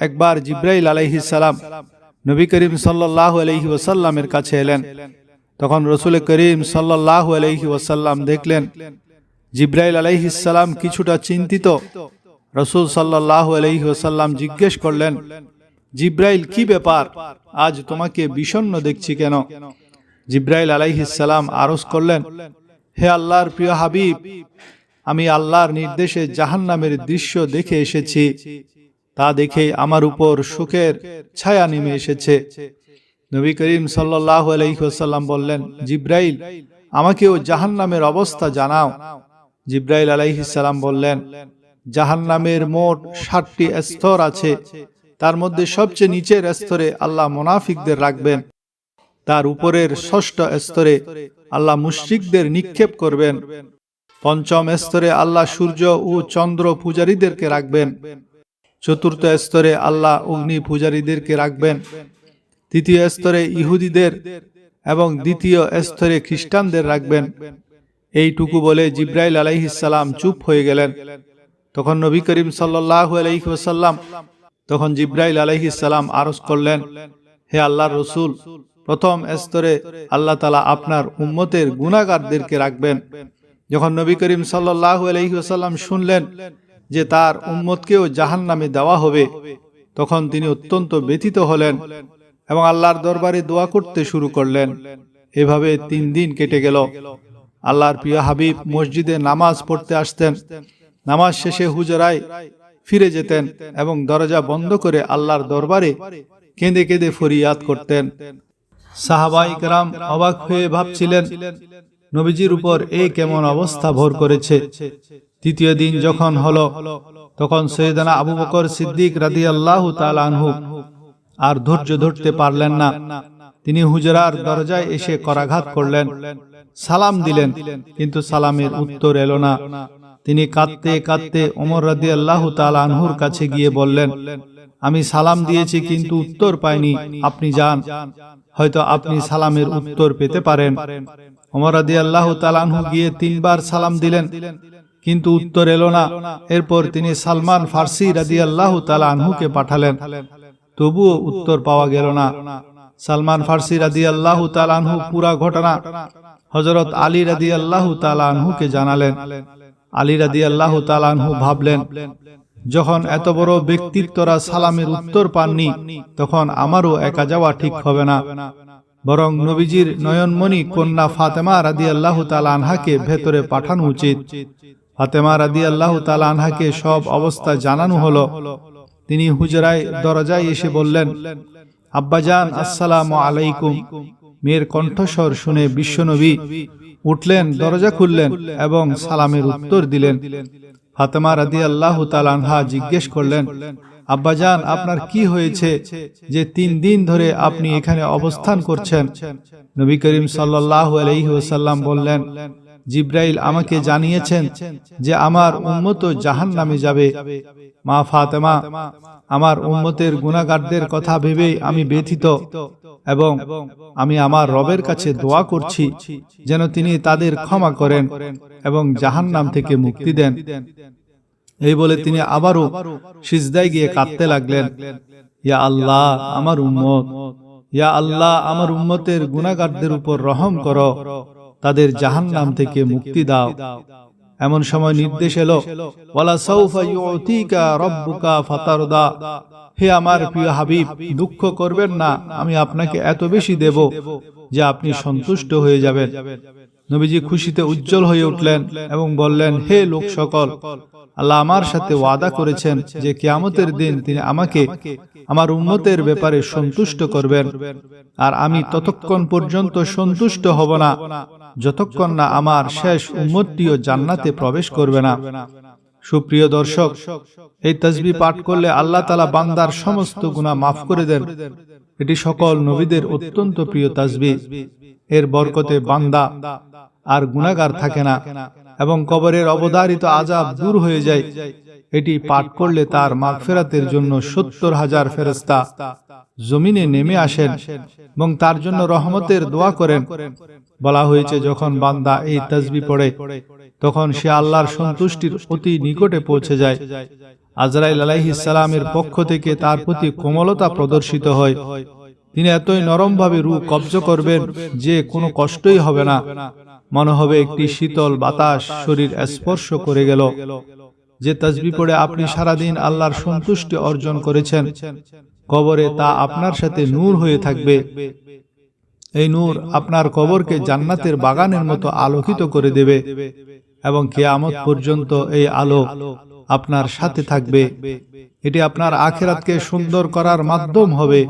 একবার জিব্রাইল আলাইহিস সালাম নবী করিম সাল্লাল্লাহু আলাইহি ওয়াসাল্লামের কাছে এলেন। তখন রাসূল করিম সাল্লাল্লাহু আলাইহি ওয়াসাল্লাম দেখলেন জিব্রাইল আলাইহিস সালাম কিছুটা চিন্তিত। রাসূল সাল্লাল্লাহু আলাইহি ওয়াসাল্লাম জিজ্ঞেস করলেন, জিব্রাইল, কি ব্যাপার, আজ তোমাকে বিষণ্ণ দেখছি কেন? জিব্রাইল আলাইহিস সালাম আরজ করলেন, হে আল্লাহর প্রিয় হাবিব, আমি আল্লাহর নির্দেশে জাহান্নামের দৃশ্য দেখে এসেছি। তা দেখে আমার উপর শোকের ছায়া নেমে এসেছে। নবী করিম সাল্লাল্লাহু আলাইহি ওয়াসাল্লাম বললেন, জিব্রাইল, আমাকেও জাহান্নামের অবস্থা জানাও। জিব্রাইল আলাইহিস সালাম বললেন, জাহান্নামের মোট 60টি স্তর আছে। তার মধ্যে সবচেয়ে নিচের স্তরে আল্লাহ মুনাফিকদের রাখবেন। তার উপরের 6ষ্ঠ স্তরে আল্লাহ মুশরিকদের নিক্ষেপ করবেন। 5ম স্তরে আল্লাহ সূর্য ও চন্দ্র পূজারীদেরকে রাখবেন। 4র্থ স্তরে আল্লাহ অগ্নি পূজারীদেরকে রাখবেন। 3য় স্তরে ইহুদিদের এবং 2য় স্তরে খ্রিস্টানদের রাখবেন। এইটুকু বলে জিব্রাইল আলাইহিস সালাম চুপ হয়ে গেলেন। তখন নবী করিম সাল্লাল্লাহু আলাইহি ওয়াসাল্লাম তখন জিব্রাইল আলাইহিস সালাম আরজ করলেন, হে আল্লাহর রাসূল, প্রথম স্তরে আল্লাহ তাআলা আপনার উম্মতের গুনাহগারদেরকে রাখবেন। যখন নবী করিম সাল্লাল্লাহু আলাইহি ওয়াসাল্লাম শুনলেন যে তার উম্মতকেও জাহান্নামে দেওয়া হবে, তখন তিনি অত্যন্ত ব্যথিত হলেন এবং আল্লাহর দরবারে দোয়া করতে শুরু করলেন। এভাবে 3 দিন কেটে গেল। আল্লাহর প্রিয় হাবিব মসজিদে নামাজ পড়তে আসতেন। নামাজ শেষে হুজরায় ফিরে যেতেন এবং দরজা বন্ধ করে আল্লাহর দরবারে কেঁদে কেঁদে ফরিয়াদ করতেন। সাহাবায়ে কেরাম অবাক হয়ে ভাবছিলেন, নবীজির উপর এই কেমন অবস্থা ভর করেছে। 3য় দিন যখন হলো, তখন সৈয়দনা আবু বকর সিদ্দিক রাদিয়াল্লাহু তাআলা আনহু আর ধৈর্য ধরতে পারলেন না। তিনি হুজরার দরজায় এসে করাঘাত করলেন, সালাম দিলেন, কিন্তু সালামের উত্তর এলো না। তিনি কাঁদতে কাঁদতে ওমর রাদিয়াল্লাহু তাআলা আনহুর কাছে গিয়ে বললেন, আমি সালাম দিয়েছি কিন্তু উত্তর পাইনি, আপনি যান, হয়তো আপনি সালামের উত্তর পেতে পারেন। ওমর রাদিয়াল্লাহু তাআলা আনহু গিয়ে 3 বার সালাম দিলেন, কিন্তু উত্তর এলো না। এরপর তিনি সালমান ফারসি রাদিয়াল্লাহু তাআলা আনহুকে পাঠালেন, তবুও উত্তর পাওয়া গেল না। সালমান ফারসি রাদিয়াল্লাহু তাআলা আনহু পুরা ঘটনা হযরত আলী রাদিয়াল্লাহু তাআলা আনহুকে জানালেন। আলী রাদিয়াল্লাহু তাআলা আনহু ভাবলেন, যখন এত বড় ব্যক্তিত্বরা সালামের উত্তর পাননি, তখন আমারও একা যাওয়া ঠিক হবে না, বরং নবীজির নয়নমণি কন্যা ফাতেমা রাদিয়াল্লাহু তাআলা আনহাকে ভেতরে পাঠানো উচিত। ফাতেমা রাদিয়াল্লাহু তাআলা আনহাকে সব অবস্থা জানানো হলো। তিনি হুজরায় দরজায় এসে বললেন, আব্বাজান, আসসালামু আলাইকুম। মেয়ের কণ্ঠস্বর শুনে বিশ্বনবী উঠলেন, দরজা খুললেন এবং সালামের উত্তর দিলেন। ফাতেমা রাদিয়াল্লাহু তাআলা আনহা জিজ্ঞেস করলেন, আব্বাজান, আপনার কি হয়েছে যে 3 দিন ধরে আপনি এখানে অবস্থান করছেন? নবী করিম সাল্লাল্লাহু আলাইহি ওয়াসাল্লাম বললেন, জিব্রাইল আমাকে জানিয়েছেন যে আমার উম্মত জাহান্নামে যাবে। মা ফাতেমা, আমার উম্মতের গুনাহগারদের কথা ভেবেই আমি ব্যথিত এবং আমি আমার রবের কাছে দোয়া করছি যেন তিনি তাদের ক্ষমা করেন এবং জাহান্নাম থেকে মুক্তি দেন। এই বলে তিনি আবারও সিজদায় গিয়ে কাঁদতে লাগলেন, ইয়া আল্লাহ, আমার উম্মত, ইয়া আল্লাহ, আমার উম্মতের গুনাহগারদের উপর রহম করো, তাদের জাহান্নাম থেকে মুক্তি দাও। এমন সময় নির্দেশ এলো, ওয়ালা সাউফা ইউতিকা রাব্বুকা ফাতারদা, হে আমার প্রিয় হাবিব, দুঃখ করবেন না, আমি আপনাকে এত বেশি দেব যে আপনি সন্তুষ্ট হয়ে যাবেন। নবীজি খুশিতে উজ্জ্বল হয়ে উঠলেন এবং বললেন, হে লোক সকল, আল্লাহ আমার সাথে ওয়াদা করেছেন যে কিয়ামতের দিন তিনি আমাকে আমার উম্মতের ব্যাপারে সন্তুষ্ট করবেন, আর আমি ততক্ষণ পর্যন্ত সন্তুষ্ট হব না যতক্ষণ না আমার শেষ উম্মতটিও জান্নাতে প্রবেশ করবে না। সুপ্রিয় দর্শক, এই তাসবিহ পাঠ করলে আল্লাহ তাআলা বান্দার সমস্ত গুনাহ মাফ করে দেন। এটি সকল নবীদের অত্যন্ত প্রিয় তাসবিহ। এর বরকতে বান্দা আর গুনাহগার থাকে না এবং কবরের অবধারিত আযাব দূর হয়ে যায়। এটি পাঠ করলে তার মাগফিরাতের জন্য 70,000 ফেরেশতা জমিনে নেমে আসেন এবং তার জন্য রহমতের দোয়া করেন। বলা হয়েছে, যখন বান্দা এই তাসবিহ পড়ে তখন সে আল্লাহর সন্তুষ্টির অতি নিকটে পৌঁছে যায়। আজরাইল আলাইহিস সালামের পক্ষ থেকে তার প্রতি কোমলতা প্রদর্শিত হয়। তিনি এতই নরমভাবে রূহ কব্জ করবেন যে কোনো কষ্টই হবে না, মনে হবে একটি শীতল বাতাস শরীর স্পর্শ করে গেল। যে তাসবিহ পড়ে আপনি সারাদিন আল্লাহর সন্তুষ্টি অর্জন করেছেন, কবরে তা আপনার সাথে নূর হয়ে থাকবে। এই নূর আপনার কবরকে জান্নাতের বাগানের মতো আলোকিত করে দেবে এবং কিয়ামত পর্যন্ত এই আলো আপনার সাথে থাকবে। এটি আপনার আখিরাতকে সুন্দর করার মাধ্যম হবে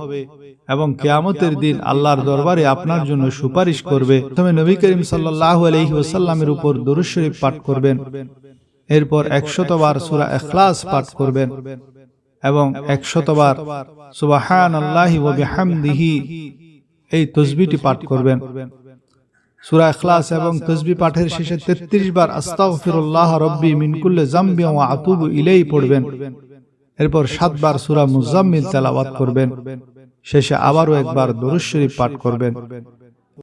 এবং কিয়ামতের দিন আল্লাহর দরবারে আপনার জন্য সুপারিশ করবে। প্রথমে নবী করিম সাল্লাল্লাহু আলাইহি ওয়াসাল্লামের উপর দরুদ শরীফ পাঠ করবেন, এরপর 100 বার সূরা ইখলাস পাঠ করবেন এবং 100 বার সুবহানাল্লাহি ওয়া বিহামদিহি এই তাসবিহটি পাঠ করবেন। সূরা ইখলাস এবং তাসবিহ পাঠের শেষে 33 বার আস্তাগফিরুল্লাহ রাব্বি মিন কুল্লি যামবি ওয়া আতুবু ইলাইহি পড়বেন। এরপর 7 বার সূরা মুজাম্মিল তেলাওয়াত করবেন। শেষে আবারও একবার দরুদ শরীফ পাঠ করবেন।